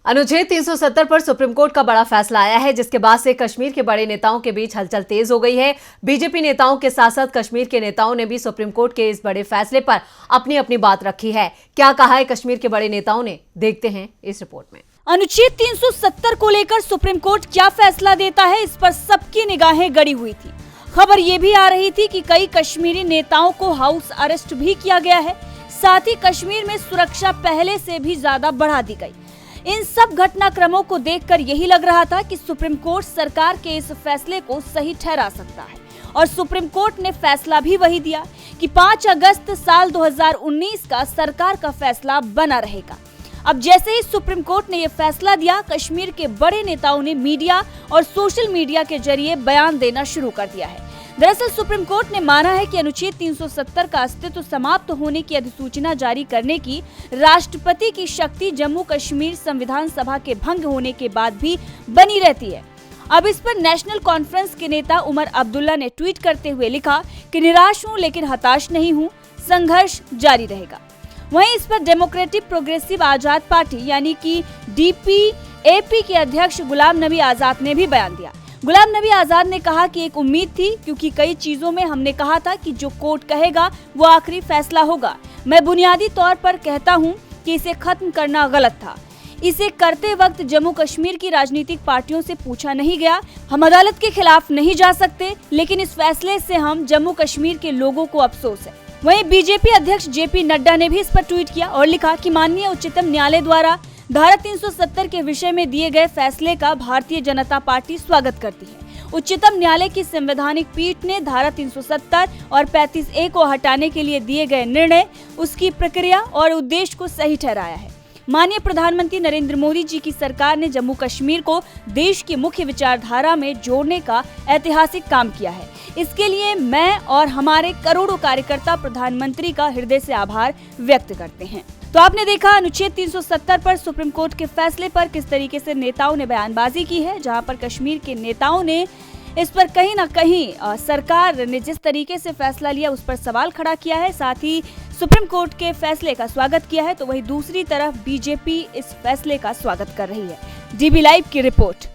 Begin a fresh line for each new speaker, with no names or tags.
अनुच्छेद 370 पर supreme court का बड़ा फैसला आया है, जिसके बाद से कश्मीर के बड़े नेताओं के बीच हलचल तेज हो गई है। बीजेपी नेताओं के साथ साथ कश्मीर के नेताओं ने भी सुप्रीम कोर्ट के इस बड़े फैसले पर अपनी अपनी बात रखी है। क्या कहा है कश्मीर के बड़े नेताओं ने, देखते हैं इस रिपोर्ट में।
अनुच्छेद 370 को लेकर सुप्रीम कोर्ट क्या फैसला देता है, इस पर सबकी निगाहें गड़ी हुई थी। खबर ये भी आ रही थी कि कई कश्मीरी नेताओं को हाउस अरेस्ट भी किया गया है। साथ ही कश्मीर में सुरक्षा पहले से भी ज्यादा बढ़ा दी गई। इन सब घटनाक्रमों को देखकर यही लग रहा था कि सुप्रीम कोर्ट सरकार के इस फैसले को सही ठहरा सकता है, और सुप्रीम कोर्ट ने फैसला भी वही दिया कि 5 अगस्त साल 2019 का सरकार का फैसला बना रहेगा। अब जैसे ही सुप्रीम कोर्ट ने यह फैसला दिया, कश्मीर के बड़े नेताओं ने मीडिया और सोशल मीडिया के जरिए बयान देना शुरू कर दिया है। दरअसल सुप्रीम कोर्ट ने माना है कि अनुच्छेद 370 का अस्तित्व समाप्त होने की अधिसूचना जारी करने की राष्ट्रपति की शक्ति जम्मू कश्मीर संविधान सभा के भंग होने के बाद भी बनी रहती है। अब इस पर नेशनल कॉन्फ्रेंस के नेता उमर अब्दुल्ला ने ट्वीट करते हुए लिखा कि निराश हूं लेकिन हताश नहीं हूं, संघर्ष जारी रहेगा। वहीं इस पर डेमोक्रेटिक प्रोग्रेसिव आजाद पार्टी यानी कि DPAP के अध्यक्ष गुलाम नबी आजाद ने भी बयान दिया। गुलाम नबी आजाद ने कहा कि एक उम्मीद थी, क्योंकि कई चीजों में हमने कहा था कि जो कोर्ट कहेगा वो आखिरी फैसला होगा। मैं बुनियादी तौर पर कहता हूं कि इसे खत्म करना गलत था। इसे करते वक्त जम्मू कश्मीर की राजनीतिक पार्टियों से पूछा नहीं गया। हम अदालत के खिलाफ नहीं जा सकते, लेकिन इस फैसले से हम जम्मू कश्मीर के लोगों को अफसोस है। वहीं बीजेपी अध्यक्ष JP नड्डा ने भी इस पर ट्वीट किया और लिखा कि माननीय उच्चतम न्यायालय द्वारा धारा 370 के विषय में दिए गए फैसले का भारतीय जनता पार्टी स्वागत करती है। उच्चतम न्यायालय की संवैधानिक पीठ ने धारा 370 और 35A को हटाने के लिए दिए गए निर्णय, उसकी प्रक्रिया और उद्देश्य को सही ठहराया है। माननीय प्रधानमंत्री नरेंद्र मोदी जी की सरकार ने जम्मू कश्मीर को देश की मुख्य विचारधारा में जोड़ने का ऐतिहासिक काम किया है। इसके लिए मैं और हमारे करोड़ों कार्यकर्ता प्रधानमंत्री का हृदय से आभार व्यक्त करते हैं। तो आपने देखा अनुच्छेद 370 पर सुप्रीम कोर्ट के फैसले पर किस तरीके से नेताओं ने बयानबाजी की है, जहां पर कश्मीर के नेताओं ने इस पर कहीं ना कहीं सरकार ने जिस तरीके से फैसला लिया उस पर सवाल खड़ा किया है, साथ ही सुप्रीम कोर्ट के फैसले का स्वागत किया है। तो वहीं दूसरी तरफ बीजेपी इस फैसले का स्वागत कर रही है। DB लाइव की रिपोर्ट।